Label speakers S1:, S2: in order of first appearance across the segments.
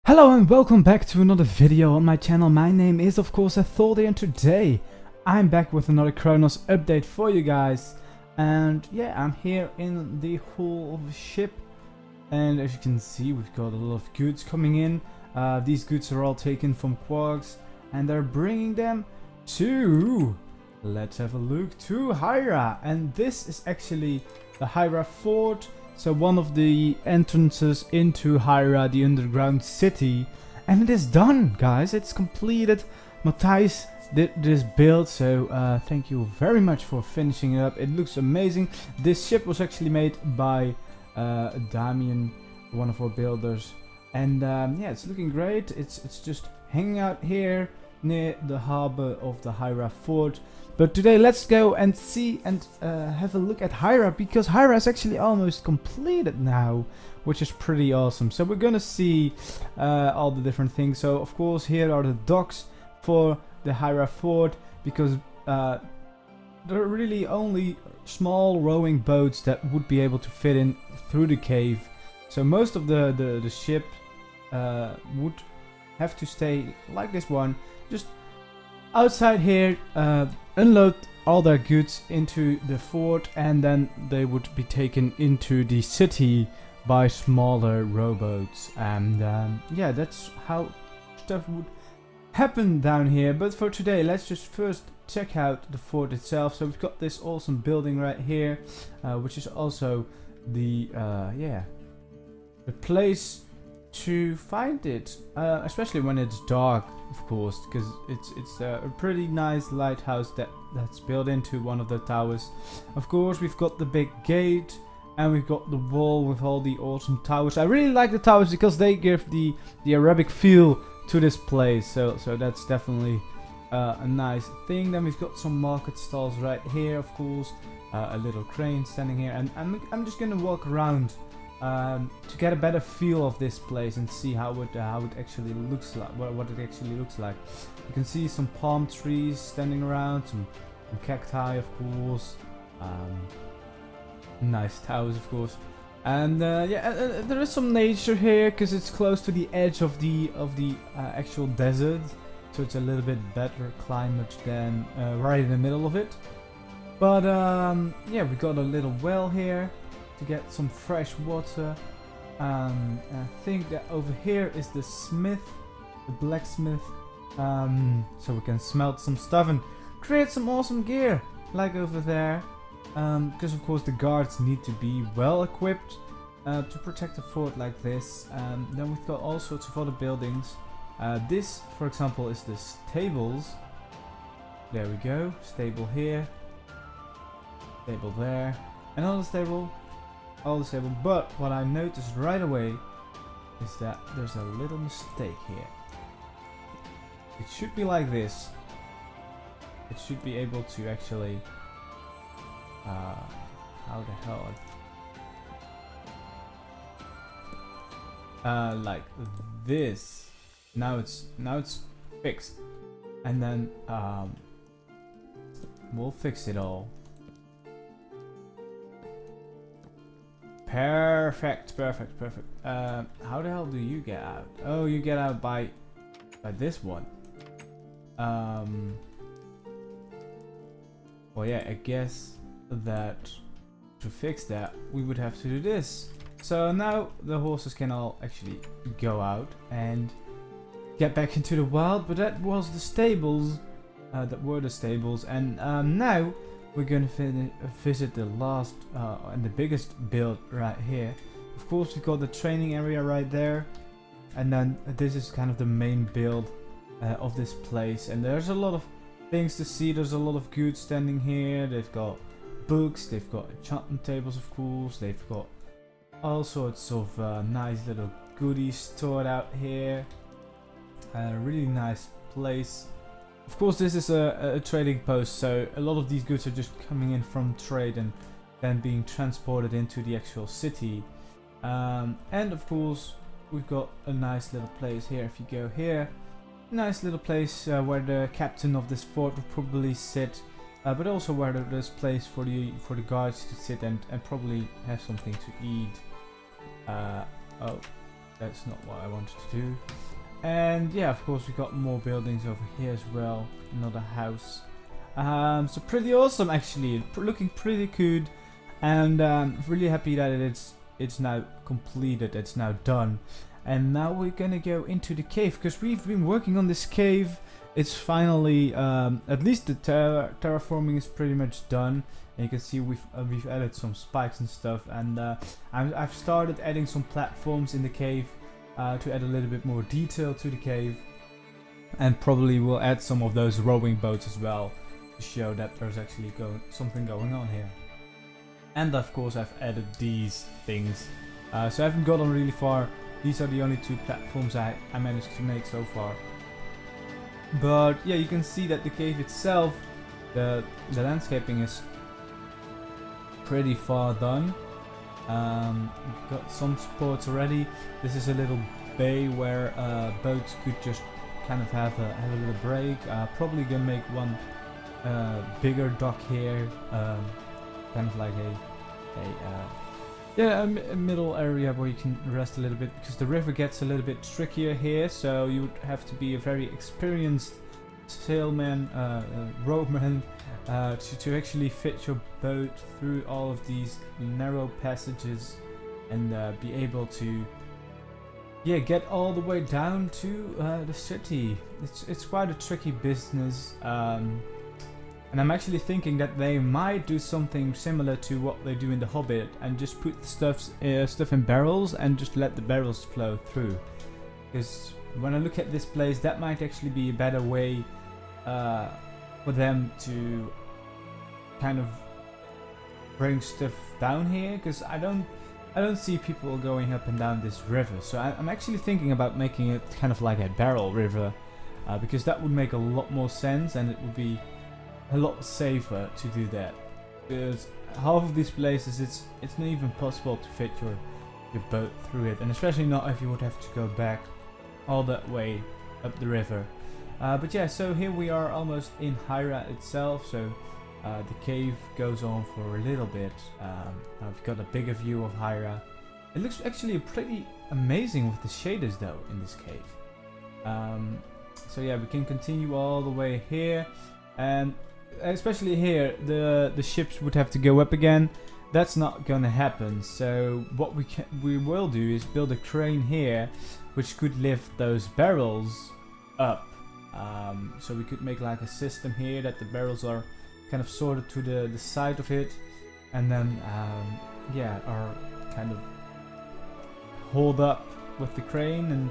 S1: Hello and welcome back to another video on my channel. My name is of course Etholdir and today I'm back with another Chronos update for you guys. And yeah, I'm here in the hull of the ship, and as you can see we've got a lot of goods coming in. These goods are all taken from Quarks and they're bringing them to, let's have a look, to Hayra. And this is actually the Hayra fort. So one of the entrances into Hayra, the underground city. And it is done, guys. It's completed. Matthijs did this build, so thank you very much for finishing it up. It looks amazing. This ship was actually made by Damien, one of our builders. And yeah, it's looking great. It's just hanging out here near the harbor of the Hayra fort. But today let's go and see and have a look at Hayra, because Hayra is actually almost completed now, which is pretty awesome. So we're gonna see all the different things. So of course here are the docks for the Hayra fort, because there are really only small rowing boats that would be able to fit in through the cave. So most of the ship would have to stay like this one, just outside here, unload all their goods into the fort, and then they would be taken into the city by smaller rowboats. And yeah, that's how stuff would happen down here. But for today, let's just first check out the fort itself. So we've got this awesome building right here, which is also the yeah, the place to find it, especially when it's dark, of course, because it's a pretty nice lighthouse that's built into one of the towers. Of course, we've got the big gate, and we've got the wall with all the awesome towers. I really like the towers because they give the Arabic feel to this place, so that's definitely a nice thing. Then we've got some market stalls right here, of course, a little crane standing here, and I'm just gonna walk around to get a better feel of this place and see how it actually looks like, what it actually looks like. You can see some palm trees standing around, some cacti, of course, nice towers, of course, and yeah, there is some nature here because it's close to the edge of the actual desert, so it's a little bit better climate than right in the middle of it. But yeah, we got a little well here to get some fresh water. I think that over here is the smith, the blacksmith, so we can smelt some stuff and create some awesome gear, like over there, because of course the guards need to be well equipped to protect the fort like this. Then we've got all sorts of other buildings. This, for example, is the stables. There we go, stable here, stable there, another stable, all disabled. But what I noticed right away is that there's a little mistake here. It should be like this. It should be able to actually how the hell like this. Now it's fixed, and then we'll fix it all. Perfect. How the hell do you get out? Oh, you get out by this one. Well, yeah, I guess that to fix that we would have to do this. So now the horses can all actually go out and get back into the wild. But that was the stables. That were the stables, and now we're gonna visit the last and the biggest build right here. Of course, we've got the training area right there, and then this is kind of the main build of this place. And there's a lot of things to see. There's a lot of goods standing here. They've got books, they've got enchantment tables, of course. They've got all sorts of nice little goodies stored out here. A really nice place. Of course, this is a trading post, so a lot of these goods are just coming in from trade and then being transported into the actual city. And of course, we've got a nice little place here. If you go here, nice little place where the captain of this fort would probably sit, but also where there's place for the guards to sit and probably have something to eat. Oh, that's not what I wanted to do. And yeah, of course we got more buildings over here as well. Another house. So pretty awesome actually. Looking pretty good. And really happy that it's now completed. It's now done. And now we're gonna go into the cave because we've been working on this cave. It's finally, at least the terraforming is pretty much done. And you can see we've added some spikes and stuff. And I've started adding some platforms in the cave. To add a little bit more detail to the cave, and probably we'll add some of those rowing boats as well to show that there's actually something going on here. And of course I've added these things, so I haven't gotten really far. These are the only 2 platforms I managed to make so far. But yeah, you can see that the cave itself, the landscaping is pretty far done. We've got some supports already. This is a little bay where boats could just kind of have a little break. Probably gonna make one bigger dock here, kind of like a middle area where you can rest a little bit, because the river gets a little bit trickier here. So you would have to be a very experienced sailman, rowman, to actually fit your boat through all of these narrow passages and be able to get all the way down to the city. It's quite a tricky business, and I'm actually thinking that they might do something similar to what they do in The Hobbit and just put stuff in barrels and just let the barrels flow through. Because when I look at this place, that might actually be a better way for them to kind of bring stuff down here, because I don't see people going up and down this river. So I'm actually thinking about making it kind of like a barrel river, because that would make a lot more sense and it would be a lot safer to do that. Because half of these places it's not even possible to fit your boat through it, and especially not if you would have to go back all that way up the river. But yeah, so here we are almost in Hayra itself. So the cave goes on for a little bit. I've got a bigger view of Hayra. It looks actually pretty amazing with the shaders though in this cave. So yeah, we can continue all the way here, and especially here the ships would have to go up again. That's not gonna happen. So what we will do is build a crane here, which could lift those barrels up. So we could make like a system here that the barrels are kind of sorted to the side of it, and then yeah, are kind of hauled up with the crane and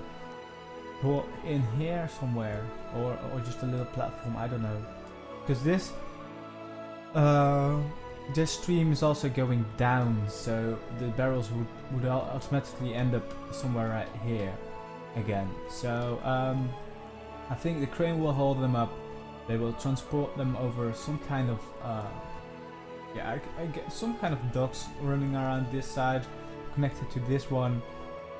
S1: put in here somewhere, or just a little platform, I don't know, because this stream is also going down, so the barrels would automatically end up somewhere right here again. So I think the crane will hold them up. They will transport them over some kind of I get some kind of docks running around this side, connected to this one,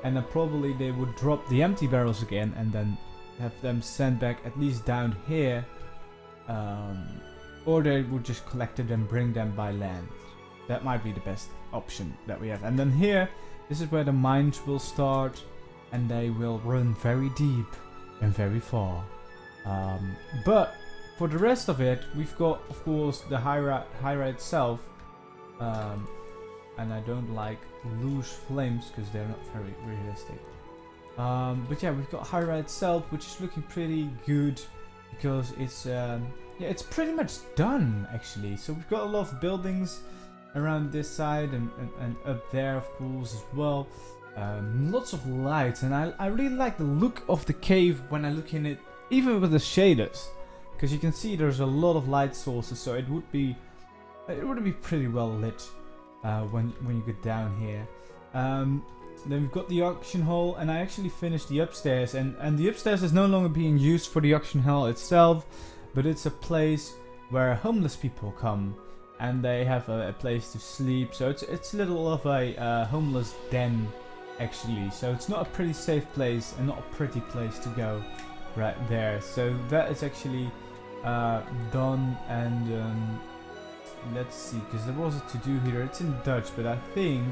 S1: and then probably they would drop the empty barrels again and then have them sent back at least down here, or they would just collect it and bring them by land. That might be the best option that we have. And then here, this is where the mines will start, and they will run very deep and very far. But for the rest of it, we've got, of course, the Hayra itself, and I don't like loose flames because they're not very realistic. But yeah, we've got Hayra itself, which is looking pretty good because it's it's pretty much done actually. So we've got a lot of buildings around this side and up there, of course, as well. Lots of lights, and I really like the look of the cave when I look in it, even with the shaders, because you can see there's a lot of light sources, so it would be pretty well lit when you get down here. Then we've got the auction hall, and I actually finished the upstairs, and the upstairs is no longer being used for the auction hall itself, but it's a place where homeless people come, and they have a place to sleep. So it's a little of a homeless den actually, so it's not a pretty safe place and not a pretty place to go right there. So that is actually done, and let's see, because there was a to-do here. It's in Dutch, but I think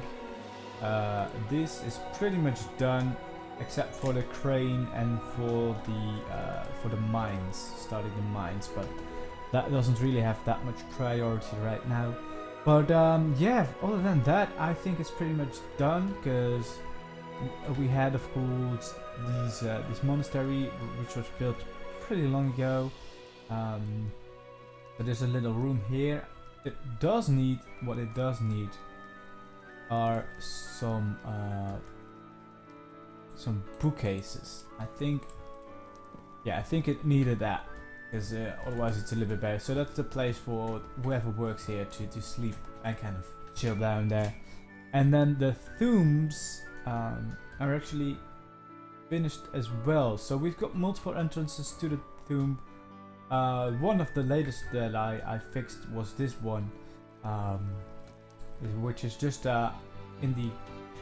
S1: this is pretty much done. except for the crane and for the mines, starting the mines, but that doesn't really have that much priority right now. But yeah, other than that, I think it's pretty much done, because we had, of course, this monastery which was built pretty long ago. But there's a little room here. It does need, what it does need are some bookcases. I think it needed that, because otherwise it's a little bit better. So that's the place for whoever works here to sleep and kind of chill down there. And then the tombs are actually finished as well. So we've got multiple entrances to the tomb. One of the latest that I fixed was this one, which is just in the,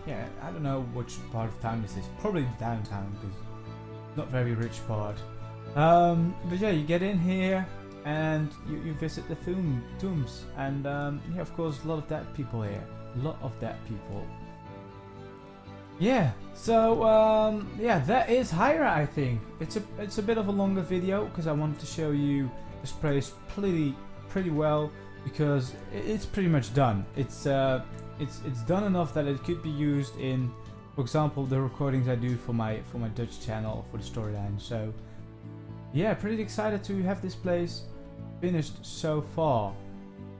S1: yeah, I don't know which part of town this is. Probably downtown, because not very rich part. But yeah, you get in here and you visit the tombs, and yeah, of course, a lot of dead people here. A lot of dead people. Yeah, so yeah, that is Hayra. I think it's a bit of a longer video, because I wanted to show you this place pretty well, because it's pretty much done. It's done enough that it could be used in, for example, the recordings I do for my Dutch channel for the storyline. So yeah, pretty excited to have this place finished so far.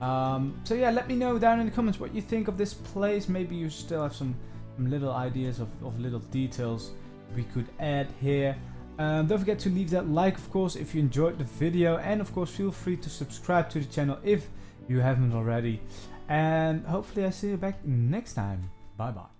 S1: So yeah, let me know down in the comments what you think of this place. Maybe you still have some little ideas of little details we could add here. Don't forget to leave that like, of course, if you enjoyed the video, and of course feel free to subscribe to the channel if you haven't already. And hopefully I see you back next time. Bye bye.